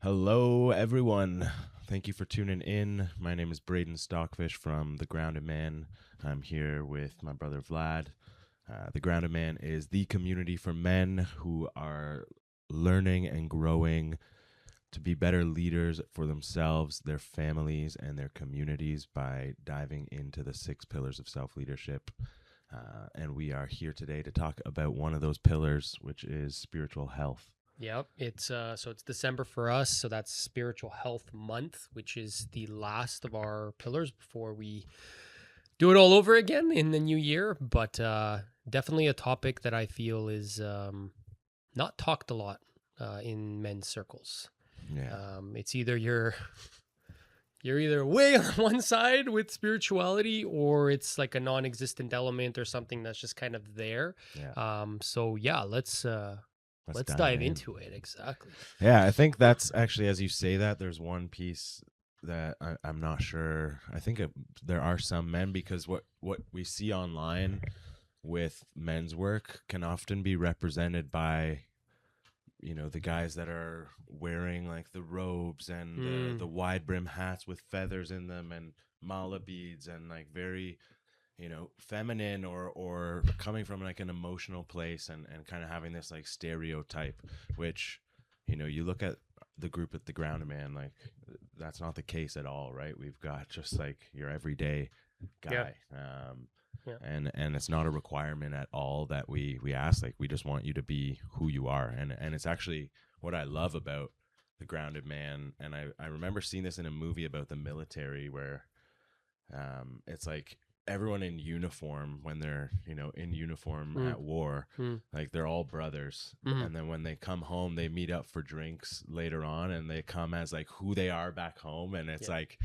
Hello, everyone. Thank you for tuning in. My name is Braden Stockfish from The Grounded Man. I'm here with my brother Vlad. The Grounded Man is the community for men who are learning and growing to be better leaders for themselves, their families, and their communities by diving into the 6 pillars of self leadership. And we are here today to talk about one of those pillars, which is spiritual health. Yep, it's December for us, so that's Spiritual Health Month, which is the last of our pillars before we do it all over again in the new year. But definitely a topic that I feel is not talked a lot in men's circles. Yeah. It's either you're either way on one side with spirituality, or it's like a non-existent element or something that's just kind of there. Yeah. So yeah, let's dive into it. Exactly. Yeah, I think that's actually, as you say that, there's one piece that I'm not sure. I think there are some men, because what we see online with men's work can often be represented by, the guys that are wearing like the robes and the wide brim hats with feathers in them and mala beads and like very feminine or coming from like an emotional place and kind of having this like stereotype, which you look at the group at the Grounded Man, like that's not the case at all, right? We've got just like your everyday Yeah. guy. Yeah. And it's not a requirement at all that we ask. Like, we just want you to be who you are. And it's actually what I love about the Grounded Man. And I remember seeing this in a movie about the military where it's like everyone in uniform, when they're in uniform Mm, at war, mm, like they're all brothers. mm. And then when they come home, they meet up for drinks later on, and they come as like who they are back home. And it's Yeah. like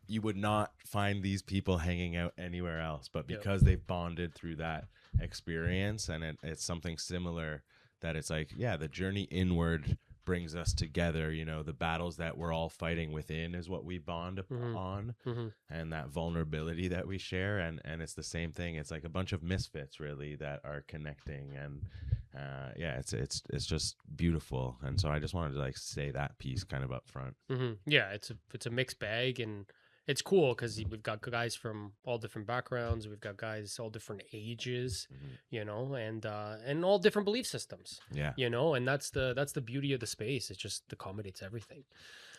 you would not find these people hanging out anywhere else, but Yeah. because they've bonded through that experience, and it's something similar, that it's like, yeah, the journey inward brings us together. The battles that we're all fighting within is what we bond Mm-hmm. on, Mm-hmm. and that vulnerability that we share. And it's the same thing. It's like a bunch of misfits really that are connecting. And yeah, it's just beautiful. And so I just wanted to like say that piece kind of up front. Mm-hmm. Yeah. It's a mixed bag, and it's cool because we've got guys from all different backgrounds. We've got guys all different ages, Mm-hmm. and all different belief systems. Yeah. And that's the beauty of the space. It just accommodates everything.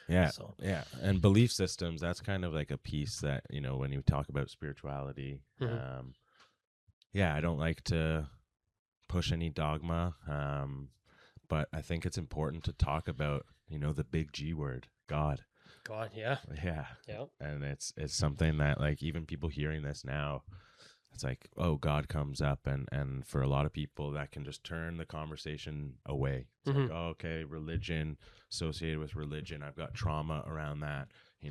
Yeah, So. yeah. And belief systems, that's kind of like a piece that, when you talk about spirituality, Mm-hmm. yeah, I don't like to push any dogma, but I think it's important to talk about, the big G word, God. God. Yeah. Yeah. Yeah. And it's something that like even people hearing this now, it's like, oh, God comes up, and for a lot of people that can just turn the conversation away. It's Mm-hmm. like, oh, okay, religion, associated with religion, I've got trauma around that.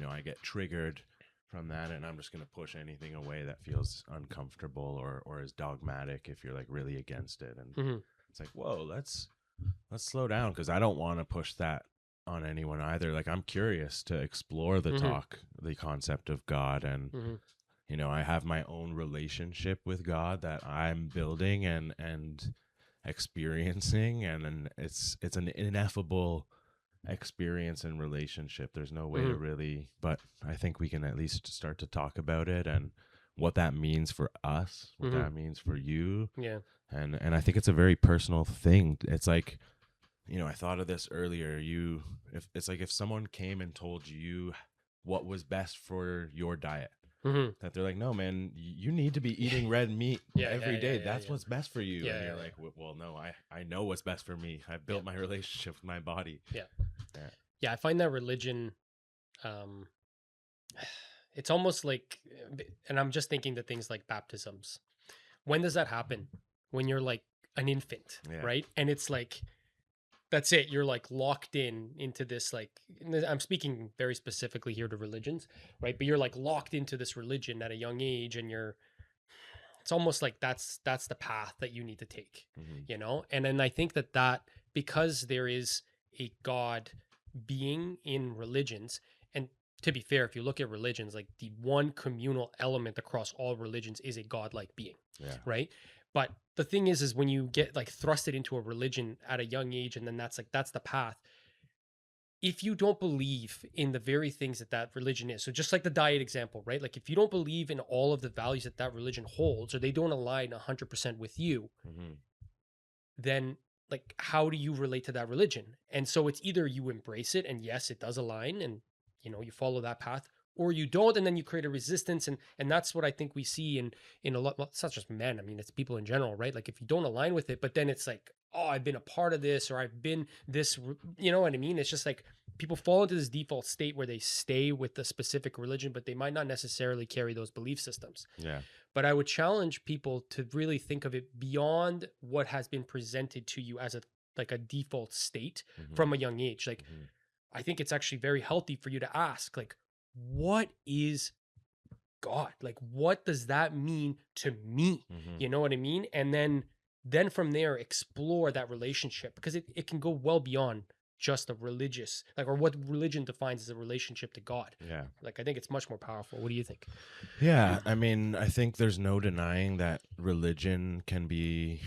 I get triggered from that, and I'm just going to push anything away that feels uncomfortable or is dogmatic if you're like really against it. And Mm-hmm. it's like, whoa, let's slow down, because I don't want to push that on anyone either. Like, I'm curious to explore Mm-hmm. the concept of God. And Mm-hmm. I have my own relationship with God that I'm building and experiencing, and it's an ineffable experience and relationship. There's no way to Mm-hmm. really, but I think we can at least start to talk about it and what that means for us, what Mm-hmm. that means for you. Yeah. And I think it's a very personal thing. It's like, I thought of this earlier. If it's like if someone came and told you what was best for your diet, Mm-hmm. that they're like, no, man, you need to be Yeah. eating red meat Yeah. Yeah. every Yeah. day. Yeah. That's Yeah. what's best for you. Yeah. And Yeah. you're like, well, no, I know what's best for me. I've Yeah. built my relationship with my body. Yeah. Yeah. Yeah. I find that religion, um, it's almost like, and I'm just thinking the things like baptisms. When does that happen? When you're like an infant, Yeah. right? And it's like, that's it. You're like locked into this, like, I'm speaking very specifically here to religions, right? But you're like locked into this religion at a young age, and it's almost like that's the path that you need to take, Mm-hmm. And then I think that because there is a God being in religions, and to be fair, if you look at religions, like the one communal element across all religions is a godlike being, Yeah. right? But the thing is when you get like thrusted into a religion at a young age, and then that's the path, if you don't believe in the very things that that religion is, so just like the diet example, right? Like if you don't believe in all of the values that that religion holds, or they don't align 100% with you, Hmm. then like how do you relate to that religion? And so it's either you embrace it and yes, it does align, and you know you follow that path, or you don't, and then you create a resistance. And that's what I think we see in a lot. Well, it's not just men, I mean it's people in general, right? Like if you don't align with it, but then it's like, oh, I've been a part of this, or I've been this, you know what I mean? It's just like people fall into this default state where they stay with the specific religion, but they might not necessarily carry those belief systems. Yeah. But I would challenge people to really think of it beyond what has been presented to you as a like a default state Hmm. from a young age. Like Hmm. I think it's actually very healthy for you to ask, like, what is God? Like, what does that mean to me? Hmm. You know what I mean? And then from there, explore that relationship, because it can go well beyond just a religious, like, or what religion defines as a relationship to God. Yeah. Like, I think it's much more powerful. What do you think? Yeah, I mean, I think there's no denying that religion can be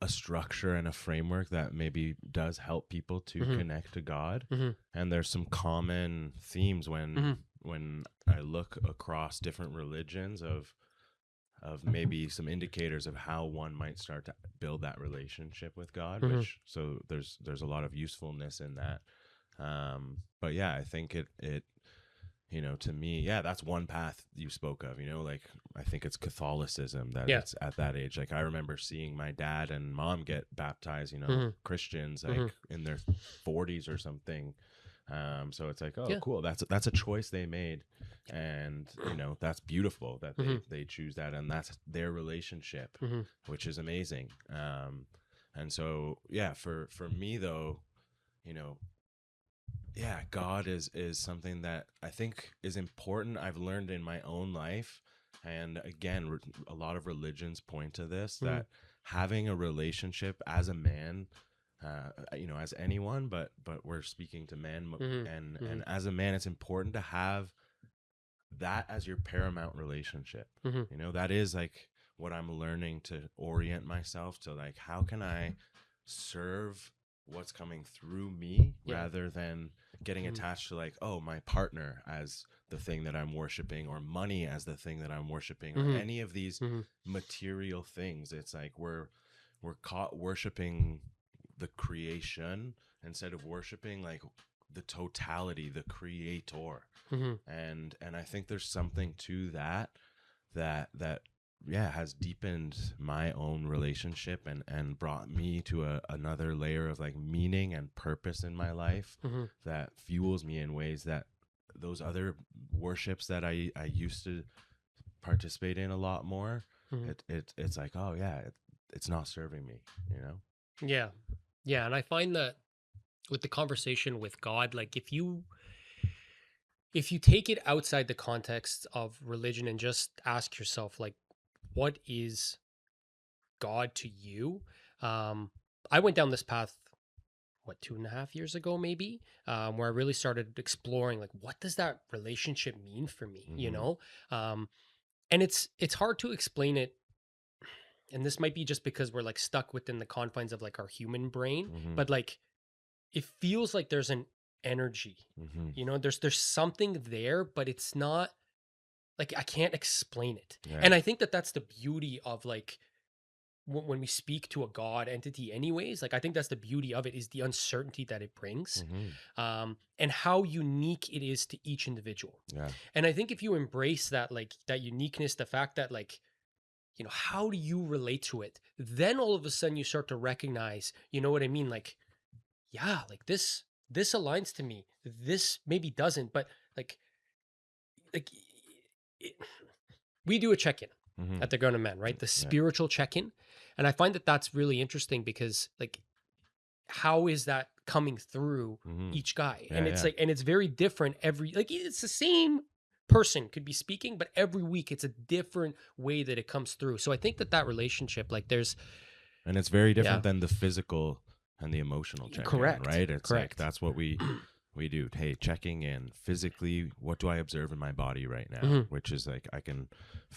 a structure and a framework that maybe does help people to Mm-hmm. connect to God. Mm-hmm. And there's some common themes Mm-hmm. when I look across different religions of maybe some indicators of how one might start to build that relationship with God. Mm-hmm. Which so there's a lot of usefulness in that. But yeah, I think it to me, yeah, that's one path you spoke of, like I think it's Catholicism that Yeah. it's at that age. Like I remember seeing my dad and mom get baptized, Mm-hmm. Christians Mm-hmm. like in their 40s or something. So it's like, oh, Yeah. cool. That's a choice they made. And, that's beautiful that Mm-hmm. they choose that. And that's their relationship, Mm-hmm. which is amazing. And so, yeah, for me though, you know, yeah, God is something that I think is important. I've learned in my own life, and again, a lot of religions point to this, Mm-hmm. that having a relationship as a man, as anyone, but we're speaking to men, and Mm-hmm. as a man, it's important to have that as your paramount relationship. Mm-hmm. That is like what I'm learning to orient myself to, like how can I serve what's coming through me Yeah. rather than getting Mm-hmm. attached to like, oh, my partner as the thing that I'm worshiping, or money as the thing that I'm worshiping, or Mm-hmm. any of these Mm-hmm. material things. It's like we're caught worshiping the creation instead of worshiping like the totality, the creator. Mm-hmm. And I think there's something to that yeah, has deepened my own relationship and brought me to another layer of like meaning and purpose in my life, Mm-hmm. that fuels me in ways that those other worships that I used to participate in a lot more, Mm-hmm. it's like, oh yeah, it's not serving me. Yeah. Yeah. And I find that with the conversation with God, like if you take it outside the context of religion and just ask yourself, like, what is God to you? Um, I went down this path, what, 2.5 years ago, maybe, where I really started exploring, like, what does that relationship mean for me? Hmm. Um, and it's hard to explain it, and this might be just because we're like stuck within the confines of like our human brain, Hmm. but like it feels like there's an energy, Hmm. there's something there, but it's not like I can't explain it. Yeah. And I think that that's the beauty of like when we speak to a god entity anyways, like I think that's the beauty of it, is the uncertainty that it brings, Hmm. and how unique it is to each individual. Yeah. And I think if you embrace that, like that uniqueness, the fact that like, how do you relate to it, then all of a sudden you start to recognize, you know what I mean, like, yeah, like this aligns to me, this maybe doesn't, but like it, we do a check-in Hmm. at the Grown Men, right? The Yeah. spiritual check-in. And I find that that's really interesting, because like how is that coming through Hmm. each guy? Yeah. And it's Yeah. like, and it's very different every, like it's the same person could be speaking, but every week it's a different way that it comes through. So I think that that relationship, like there's, And it's very yeah, different than the physical and the emotional check-in, correct, right? It's like correct. that's what we we do. Hey, checking in physically. What do I observe in my body right now? Mm-hmm. Which is like I can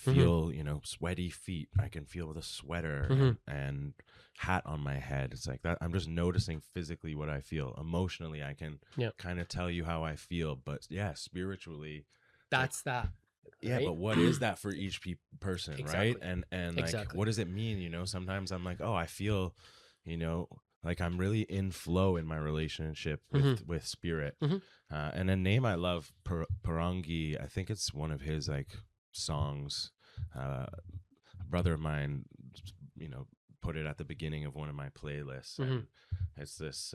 Mm-hmm. feel, sweaty feet. I can feel the sweater Mm-hmm. and hat on my head. It's like that. I'm just noticing physically what I feel. Emotionally, I can Yeah. kind of tell you how I feel. But yeah, spiritually, it's like, That's that. yeah, Right. but what is that for each person, right? Exactly. And like, Exactly. what does it mean? Sometimes I'm like, oh, I feel, you know, like I'm really in flow in my relationship Mm-hmm. with spirit. Mm-hmm. And a name I love, Parangi. I think it's one of his like songs. A brother of mine, you know, put it at the beginning of one of my playlists, Mm-hmm. and it's this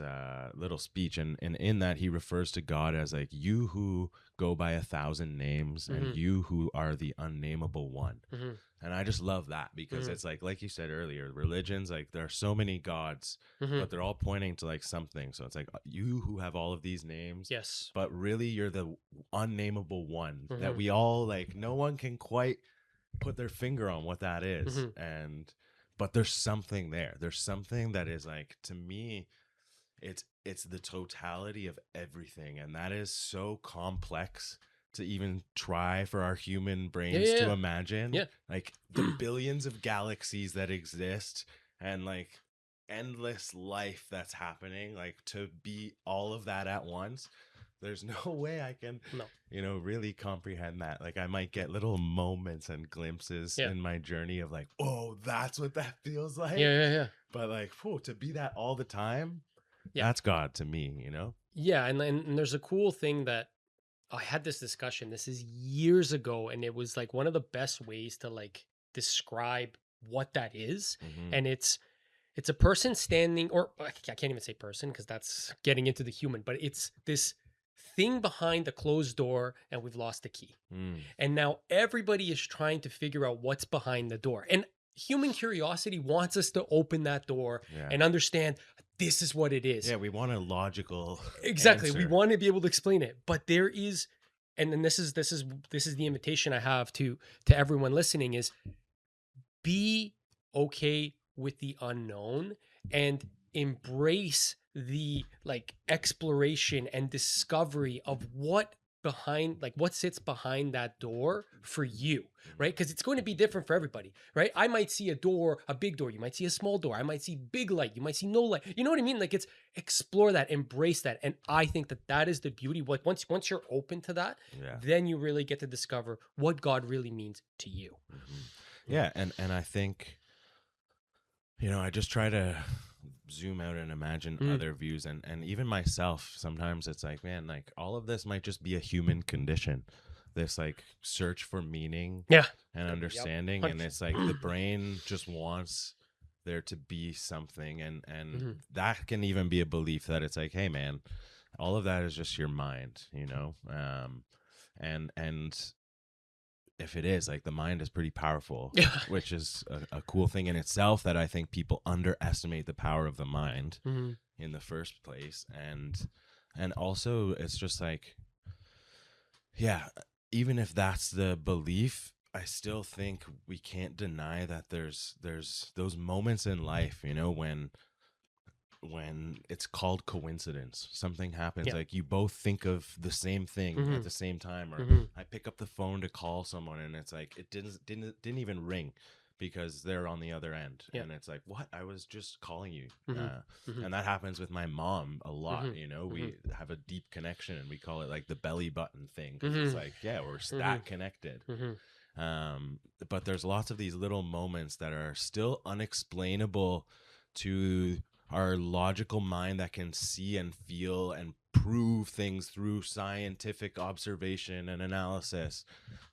little speech, and in that he refers to God as like you who go by 1,000 names, and Mm-hmm. you who are the unnameable one. Mm-hmm. And I just love that because Mm-hmm. it's like you said earlier, religions, like there are so many gods, Mm-hmm. but they're all pointing to like something. So it's like you who have all of these names, Yes. but really you're the unnameable one that Mm-hmm. we all like. No one can quite put their finger on what that is, Mm-hmm. and but there's something there. There's something that is like, to me, it's the totality of everything, and that is so complex to even try for our human Yeah. brains to Yeah. imagine, Yeah. like the billions of galaxies that exist, and like endless life that's happening, like to be all of that at once. There's no way I can No. really comprehend that. Like I might get little moments and glimpses Yeah. in my journey of like, oh, that's what that feels Yeah. like. Yeah. Yeah. But like, whew, to be that all the time, Yeah. that's God to me. Yeah. And there's a cool thing that I had this discussion. This is years ago, and it was like one of the best ways to like describe what that is. Hmm. And it's a person standing, or I can't even say person because that's getting into the human, but it's this thing behind the closed door, and we've lost the key. Mm, And now everybody is trying to figure out what's behind the door. And human curiosity wants us to open that door yeah. and understand this is what it is. Yeah, we want a logical Exactly. We answer. want to be able to explain it, but there is, and then this is the invitation I have to everyone listening is be okay with the unknown and embrace the like exploration and discovery of what sits behind that door for you, right? Because it's going to be different for everybody, right? I might see a big door, you might see a small door, I might see big light, you might see no light, you know what I mean? Like it's explore that, embrace that. And I think that is the beauty. What once you're open to that, Yeah. then you really get to discover what God really means to you. Hmm. Yeah, and I think, I just try to zoom out and imagine Mm. other views, and even myself, sometimes it's like, man, like all of this might just be a human condition, this like search for meaning Yeah. and Yep. understanding, and it's like the brain just wants there to be something, and Mhm. that can even be a belief that it's like, hey man, all of that is just your mind. And if it is, like, the mind is pretty powerful, Yeah. which is a cool thing in itself, that I think people underestimate the power of the mind Mhm. in the first place. And also it's just like, yeah, even if that's the belief, I still think we can't deny that there's those moments in life, when it's called coincidence. Something happens, Yeah. like you both think of the same thing Mhm. at the same time, or Mhm. I pick up the phone to call someone, and it's like it didn't even ring because they're on the other end, Yeah. and it's like, what, I was just calling you. Mhm. Mhm. And that happens with my mom a lot. Mhm. We Mhm. have a deep connection, and we call it like the belly button thing, because it's Mhm. like, yeah, we're Mhm. that connected. Mhm. But there's lots of these little moments that are still unexplainable to our logical mind, that can see and feel and prove things through scientific observation and analysis.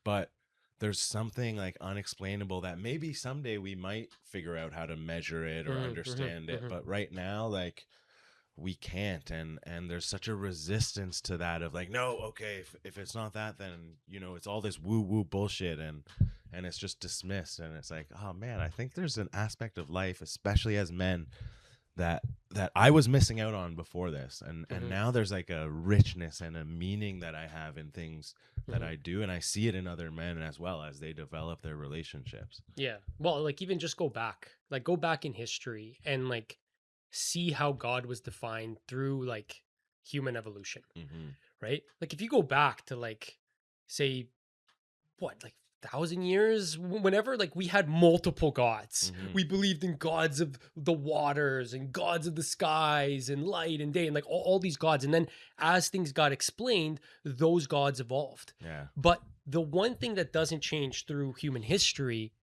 But there's something like unexplainable that maybe someday we might figure out how to measure it or Mhm. Mhm. understand it. Mhm. But right now, like, we can't, and there's such a resistance to that, of like, no, okay, if it's not that, then it's all this woo woo bullshit, and it's just dismissed. And it's like, oh man, I think there's an aspect of life, especially as men, that I was missing out on before this, and Mhm. now there's like a richness and a meaning that I have in things that Mhm. I do, and I see it in other men as well, as they develop their relationships. Yeah. Well, like even just go back in history and like see how God was defined through like human evolution, Mm-hmm. right? Like if you go back to like, say, what, like 1,000 years, whenever like we had multiple gods, Mm-hmm. we believed in gods of the waters and gods of the skies and light and day and like all these gods. And then as things got explained, those gods evolved. Yeah. But the one thing that doesn't change through human history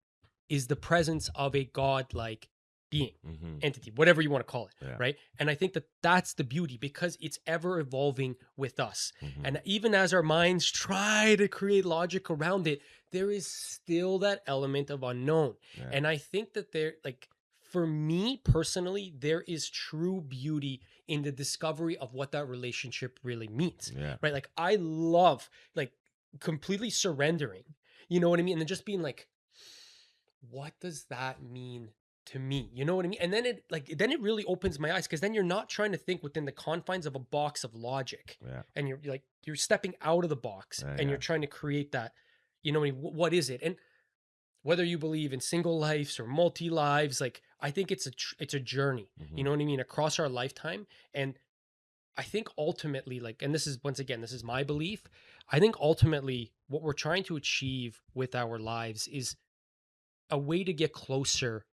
is the presence of a god-like being, Mm-hmm. entity, whatever you want to call it, Yeah. right? And I think that that's the beauty, because it's ever evolving with us. Mm-hmm. And even as our minds try to create logic around it, there is still that element of unknown. Yeah. And I think that there, like, for me personally, there is true beauty in the discovery of what that relationship really means, Yeah. right? Like, I love, like, completely surrendering, you know what I mean? And then just being like, what does that mean to me? You know what I mean? And then it really opens my eyes, because then you're not trying to think within the confines of a box of logic, Yeah. and you're stepping out of the box, Yeah, and you're yeah. trying to create that. You know what I mean? What is it? And whether you believe in single lives or multi lives, like I think it's a journey. Mm-hmm. You know what I mean? Across our lifetime, and I think ultimately, like, and this is, once again, this is my belief. I think ultimately what we're trying to achieve with our lives is a way to get closer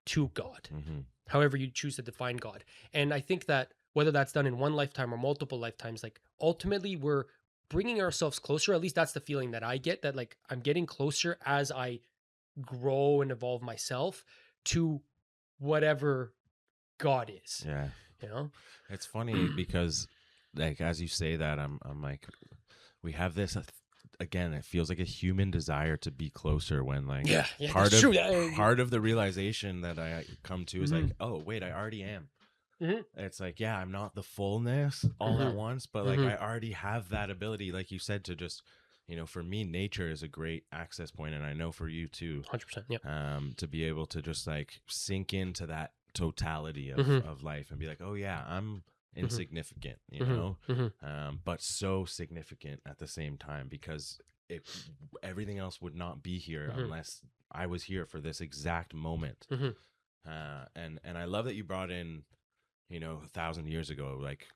to God, Mm-hmm. however you choose to define God. And I think that whether that's done in one lifetime or multiple lifetimes, like ultimately we're bringing ourselves closer. At least that's the feeling that I get, that like I'm getting closer as I grow and evolve myself to whatever God is, Yeah. you know? It's funny because, like, as you say that, I'm like, we have this again. It feels like a human desire to be closer. When like, Yeah, part that's of true. part of the realization that I come to is like, Mhm. oh wait, I already am. Mhm. It's like, yeah, I'm not the fullness all at Mhm. once, but like Mhm. I already have that ability, like you said, to just, for me, nature is a great access point, and I know for you too, 100%. Yep. to be able to just like sink into that totality Mhm. of life and be like, oh yeah, I'm Mhm. insignificant, Mhm. Mhm. but so significant at the same time, because it everything else would not be here Mhm. unless I was here for this exact moment. Mhm. And I love that you brought in, 1,000 years ago, like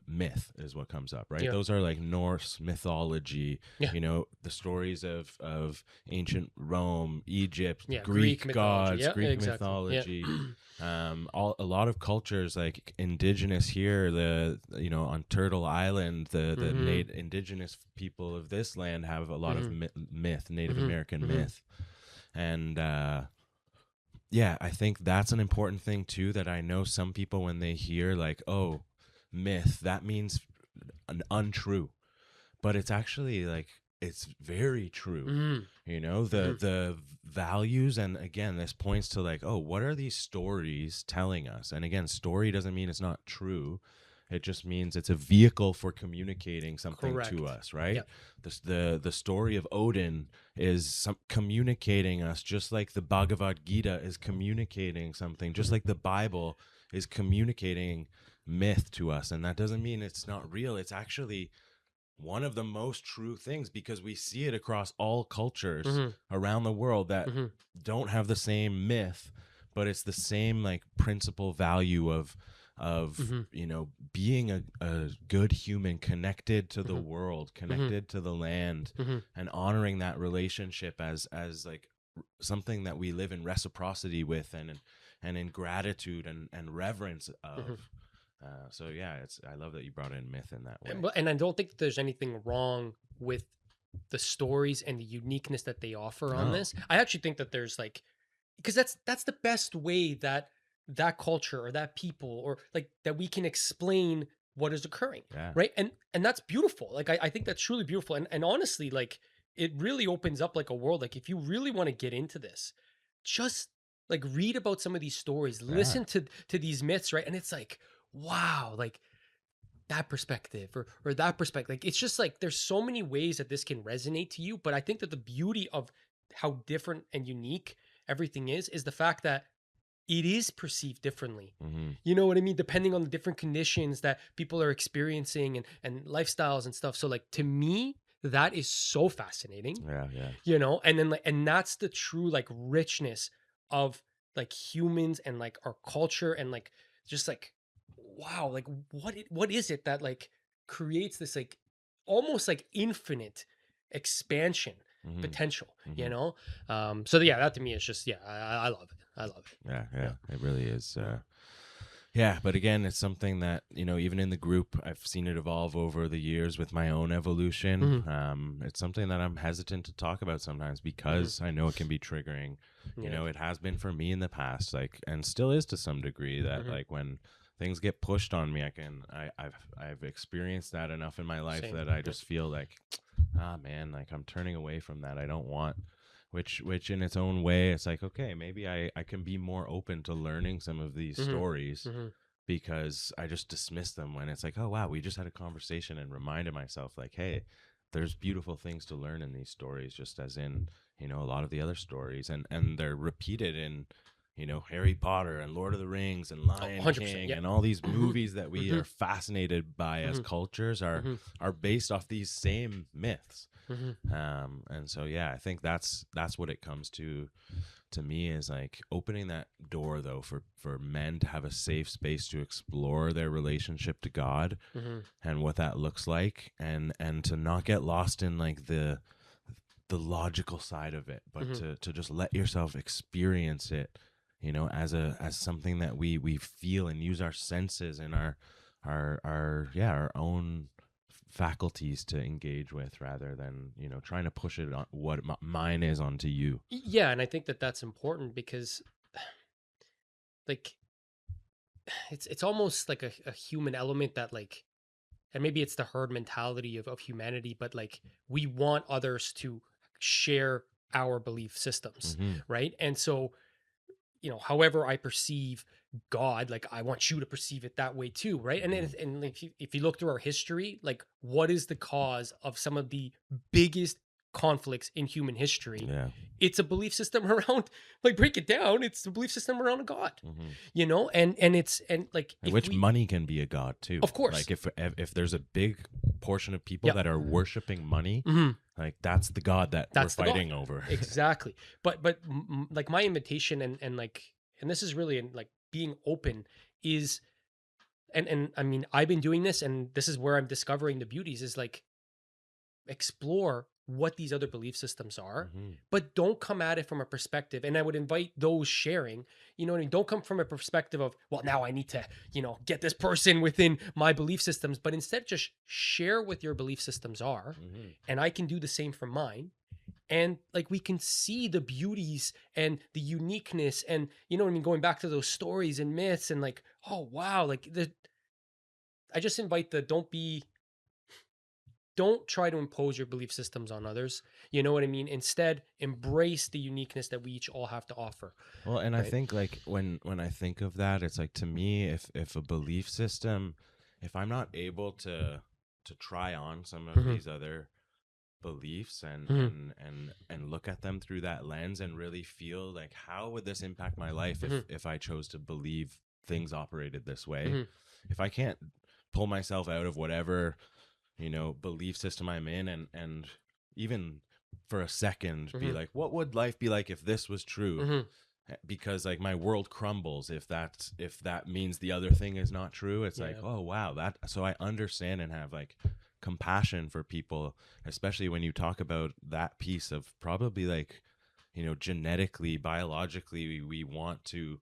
myth is what comes up, right? Yeah. Those are like Norse mythology, Yeah. the stories of ancient Rome, Egypt, Yeah. Greek Greek mythology. gods, Yeah. Greek Exactly. Yeah. mythology. A lot of cultures, like indigenous here, on Turtle Island, the Mhm. indigenous people of this land have a lot of Mhm. myth, Native Mhm. American Mhm. myth. And yeah, I think that's an important thing too, that I know some people, when they hear like, oh, myth, that means untrue. But it's actually like, it's very true. Mhm. The Mhm. the values, and again, this points to like, oh, what are these stories telling us? And again, story doesn't mean it's not true. It just means it's a vehicle for communicating something to Correct. us, right? Yep. The story of Odin is communicating us, just like the Bhagavad Gita is communicating something, just like the Bible is communicating myth to us. And that doesn't mean it's not real. It's actually one of the most true things, because we see it across all cultures Mhm. around the world that Mhm. don't have the same myth, but it's the same like principal value of Mhm. being a good human, connected to the Mhm. world, Mhm. connected to the land, Mhm. and honoring that relationship as like something that we live in reciprocity with, and in gratitude and reverence Mhm. of. So yeah, I love that you brought in myth in that way. And I don't think there's anything wrong with the stories and the uniqueness that they offer on No. this. I actually think that there's like, because that's the best way that that culture or that people or like that we can explain what is occurring, Yeah. right? And that's beautiful. Like I think that's truly beautiful. And honestly, like it really opens up like a world. Like if you really want to get into this, just like read about some of these stories, Yeah. listen to these myths, right? And it's like, wow, like that perspective or that perspective. Like it's just like there's so many ways that this can resonate to you. But I think that the beauty of how different and unique everything is the fact that it is perceived differently. Mm-hmm. You know what I mean? Depending on the different conditions that people are experiencing and lifestyles and stuff. So like to me, that is so fascinating, Yeah. Yeah. and then like and that's the true like richness of like humans and like our culture and like just like wow, like what is it that like creates this like almost like infinite expansion Hmm. potential, you Hmm. know? So yeah, that to me is just, yeah, I love it. I love it. Yeah, Yeah. yeah, it really is. Yeah. Yeah, but again, it's something that, even in the group, I've seen it evolve over the years with my own evolution. Hmm. It's something that I'm hesitant to talk about sometimes Hmm. because I know it can be triggering. Yeah. It has been for me in the past, like, and still is to some degree. That Hmm. like when things get pushed on me, I've experienced that enough in my life Same. that I Yeah. just feel like, ah, man, like I'm turning away from that. I don't want. Which in its own way, it's like, okay, maybe I can be more open to learning some of these Hmm. stories Hmm. because I just dismiss them when it's like, oh wow, we just had a conversation, and reminded myself like, hey, there's beautiful things to learn in these stories, just as in, a lot of the other stories, and they're repeated in, Harry Potter and Lord of the Rings and Oh, Lion 100%. King Yeah. and all these Hmm. movies that we Hmm. are fascinated by as Hmm. cultures Hmm. are based off these same myths. Hmm. And so yeah, I think that's what it comes to me, is like opening that door though for men to have a safe space to explore their relationship to God Hmm. and what that looks like, and to not get lost in like the logical side of it, but Hmm. to just let yourself experience it, as something that we feel and use our senses and our own faculties to engage with, rather than trying to push it on what mine is onto you. Yeah, and I think that that's important because like it's almost like a human element that like, and maybe it's the herd mentality of humanity, but like we want others to share our belief systems, Hmm. right? And so, however I perceive God, like I want you to perceive it that way too, right? And Hmm. then, and like if you look through our history, like what is the cause of some of the biggest conflicts in human history? Yeah. It's a belief system around, like break it down, it's the belief system around a God, Hmm. and it's, and like if Which we, money can be a god too. of course, Like if there's a big portion of people yep. that are worshiping money, Mhm. like that's the god that we're That's the God. fighting over. Exactly. But like my invitation, and like, and this is really in like being open is, and I mean I've been doing this, and this is where I'm discovering the beauties, is like explore what these other belief systems are, Hmm. but don't come at it from a perspective, and I would invite those sharing, what I mean, don't come from a perspective of, well, now I need to, get this person within my belief systems, but instead just share what your belief systems are, Hmm. and I can do the same for mine, and like we can see the beauties and the uniqueness, and what I mean, going back to those stories and myths, and like, oh wow, like the, I just invite the, don't try to impose your belief systems on others, you know what I mean, instead embrace the uniqueness that we each all have to offer, Well, and I right? think like when I think of that, it's like, to me, if a belief system, if I'm not able to try on some of Hmm. these other beliefs and Hmm. and and and look at them through that lens and really feel like, how would this impact my life Hmm. if I chose to believe things operated this way? Hmm. If I can't pull myself out of whatever, belief system I'm in, and even for a second be Hmm. like, what would life be like if this was true? Hmm. Because like my world crumbles if that means the other thing is not true. It's like, Yeah. oh wow, that, so I understand and have like compassion for people, especially when you talk about that piece of probably like, genetically, biologically, we want to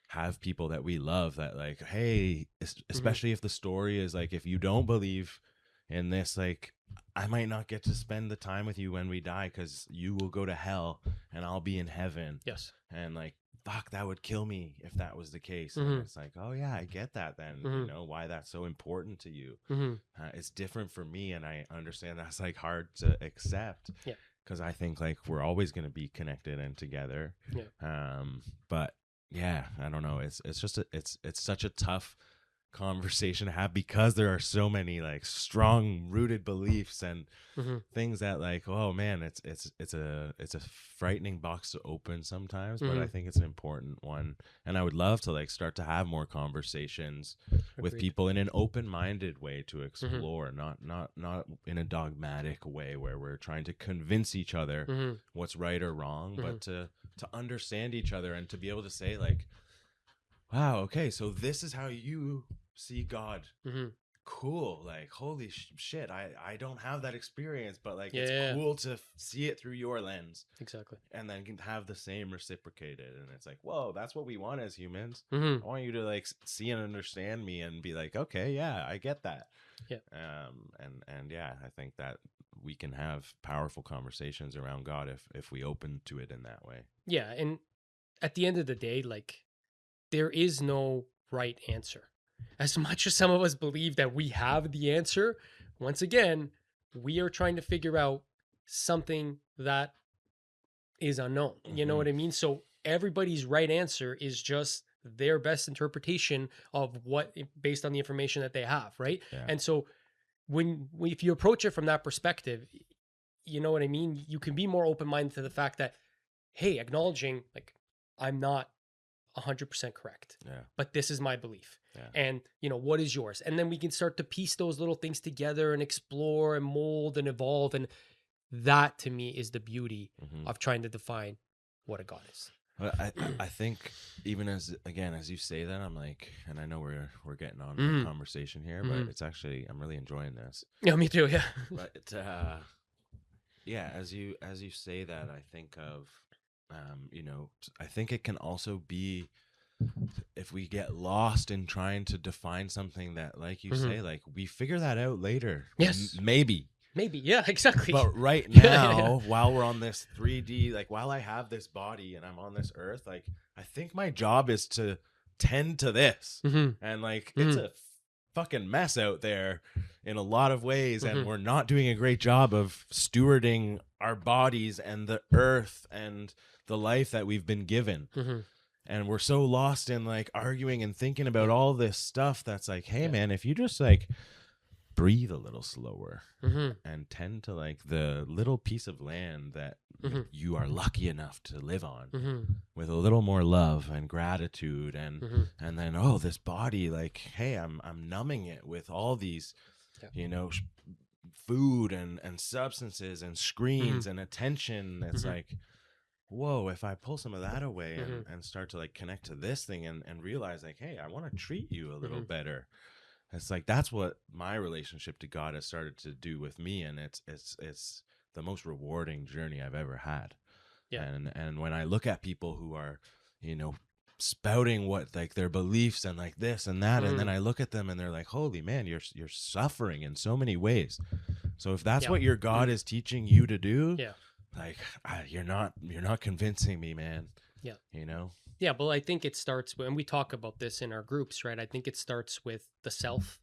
have people that we love that, like, hey, Hmm. especially if the story is like, if you don't believe in this, like, I might not get to spend the time with you when we die because you will go to hell and I'll be in heaven. Yes. And like, fuck, that would kill me if that was the case. And Hmm. it's like, oh yeah, I get that then, Hmm. why that's so important to you. Hmm. It's different for me, and I understand that's like hard to accept Yeah. because I think like we're always going to be connected and together. Yeah. But yeah, I don't know. It's just it's such a tough conversation to have because there are so many like strong rooted beliefs and Hmm. things that, like, oh man, it's a frightening box to open sometimes, but I Hmm. think it's an important one, and I would love to like start to have more conversations with Agreed. people in an open-minded way to Hmm. explore, not in a dogmatic way where we're trying to convince each other Hmm. what's right or wrong, Hmm. but to understand each other and to be able to say like, wow, okay, so this is how you see God. Mm-hmm. Cool, like holy shit, I don't have that experience, but like it's Yeah, cool to see it through your lens, exactly. and then can have the same reciprocated. And it's like, whoa, that's what we want as humans. Mm-hmm. I want you to like see and understand me and be like, okay, yeah, I get that. Yeah. And yeah, I think that we can have powerful conversations around God if we open to it in that way. Yeah, and at the end of the day, like, there is no right answer. As much as some of us believe that we have the answer, once again, we are trying to figure out something that is unknown. You know Mm-hmm. what I mean? So everybody's right answer is just their best interpretation of what, based on the information that they have, right? Yeah. And so if you approach it from that perspective, you know what I mean? You can be more open minded to the fact that, hey, acknowledging like I'm not 100% correct, Yeah. but this is my belief. Yeah. And, what is yours? And then we can start to piece those little things together and explore and mold and evolve. And that to me is the beauty Mm-hmm. of trying to define what a God is. But I think even as you say that, I'm like, and I know we're getting on Mhm. a conversation here, Mhm. but it's actually I'm really enjoying this. Yeah, me too. Yeah. But yeah, as you say that, I think of I think it can also be if we get lost in trying to define something that, like you Mhm. say, like we figure that out later. Yes. Maybe. Maybe. Yeah, exactly. But right Yeah, now, while we're on this 3D, like while I have this body and I'm on this earth, like I think my job is to tend to this. Mhm. And like it's a fucking mess out there in a lot of ways, and we're not doing a great job of stewarding our bodies and the earth and the life that we've been given. Mhm. And we're so lost in like arguing and thinking about all this stuff that's like, hey Yeah. man, if you just like breathe a little slower Mhm. and tend to like the little piece of land that Mhm. you are lucky enough to live on Mhm. with a little more love and gratitude, and Mhm. and then this body, like, hey, I'm numbing it with all these Yeah. food and substances and screens and attention. It's like, whoa, if I pull some of that away and start to like connect to this thing and realize like, hey, I want to treat you a little better. It's like that's what my relationship to God has started to do with me, and it's the most rewarding journey I've ever had. Yeah. And when I look at people who are, spouting what like their beliefs and like this and that, and then I look at them and they're like, holy man, you're suffering in so many ways. So if that's what your God is teaching you to do, Yeah. like you're not convincing me, man. Yeah. Yeah, well, I think it starts when we talk about this in our groups, right? I think it starts with the self,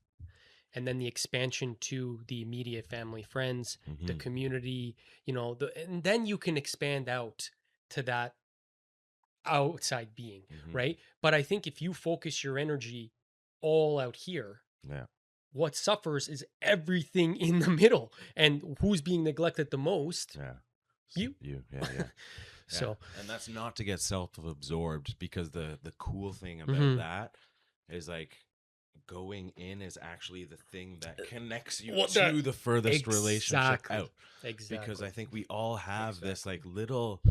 and then the expansion to the immediate family, friends, the community, and then you can expand out to that outside being, right? But I think if you focus your energy all out here, yeah, what suffers is everything in the middle. And who's being neglected the most? yeah. You. Yeah. So, and that's not to get self-absorbed, because the cool thing about that is like going in is actually the thing that connects you to the furthest relationship out. Exactly. Because I think we all have this like little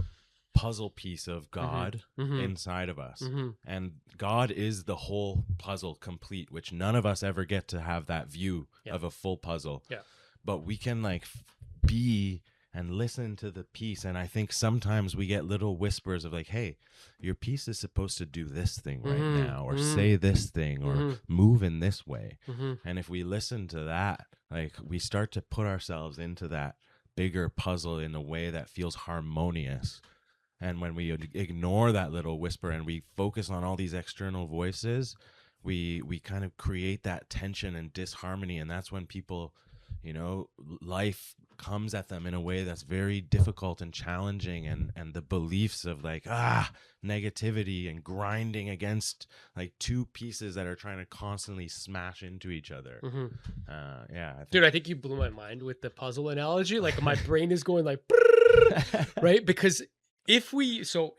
puzzle piece of God inside of us. And God is the whole puzzle complete, which none of us ever get to have that view of a full puzzle. Yeah. But we can like be and listen to the piece. And I think sometimes we get little whispers of like, hey, your piece is supposed to do this thing right now, or say this thing, or move in this way. And if we listen to that, like we start to put ourselves into that bigger puzzle in a way that feels harmonious. And when we ignore that little whisper and we focus on all these external voices, we kind of create that tension and disharmony. And that's when people, life comes at them in a way that's very difficult and challenging, and the beliefs of like negativity and grinding against like two pieces that are trying to constantly smash into each other. Dude, I think you blew my mind with the puzzle analogy. Like my brain is going like right, because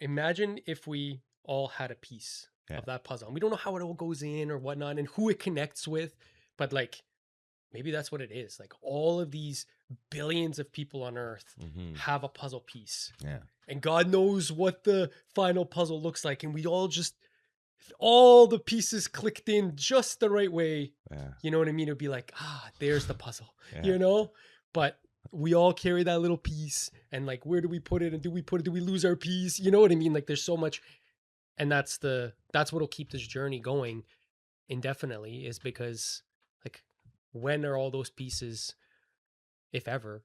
imagine if we all had a piece of that puzzle, and we don't know how it all goes in or whatnot and who it connects with, but like maybe that's what it is. Like all of these billions of people on earth have a puzzle piece. Yeah. And God knows what the final puzzle looks like. And we all just if all the pieces clicked in just the right way, Yeah. you know what I mean? It'd be like, there's the puzzle, Yeah. you know? But we all carry that little piece, and like, where do we put it? And do we put it? Do we lose our piece? You know what I mean? Like, there's so much, and that's what'll keep this journey going indefinitely, is because, like, when are all those pieces, if ever,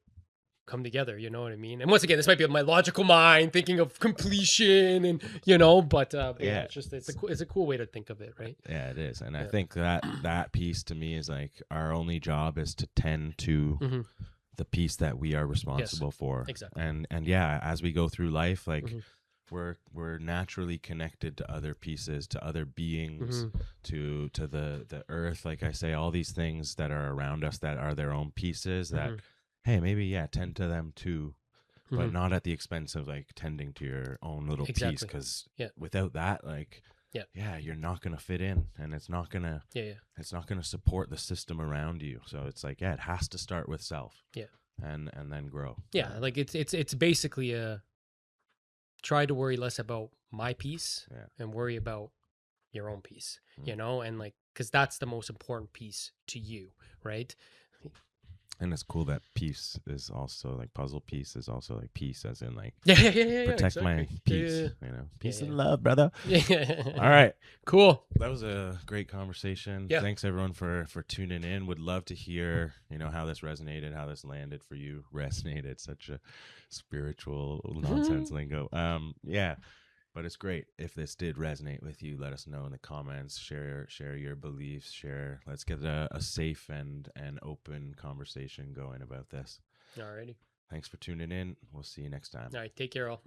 come together? You know what I mean? And once again, this might be my logical mind thinking of completion, and but yeah, Yeah. it's a cool way to think of it, right? Yeah, it is. And I Yeah. think that piece to me is like our only job is to tend to Mm-hmm. the piece that we are responsible for. exactly. And yeah, as we go through life, like Mm-hmm. we're naturally connected to other pieces, to other beings, Mm-hmm. to the earth, like I say, all these things that are around us that are their own pieces that, Mm-hmm. hey, maybe tend to them too, but Mm-hmm. not at the expense of like tending to your own little piece, Exactly. because Yeah. without that, like, Yeah. you're not gonna fit in, and it's not gonna Yeah. support the system around you. So it's like, it has to start with self. Yeah. And then grow. Yeah. Like, it's basically a try to worry less about my piece Yeah. and worry about your own piece, Mm. and like, because that's the most important piece to you, right? And it's cool that peace is also like puzzle piece is also like peace, as in like Yeah, protect exactly. my peace. Yeah. Peace Yeah. and love, brother. Yeah. All right. Cool. That was a great conversation. Yeah. Thanks everyone for tuning in. Would love to hear, how this resonated, how this landed for you. Resonated, such a spiritual nonsense lingo. Yeah. But it's great. If this did resonate with you, let us know in the comments. Share your beliefs. Let's get a safe and open conversation going about this. Alrighty. Thanks for tuning in. We'll see you next time. All right. Take care, all.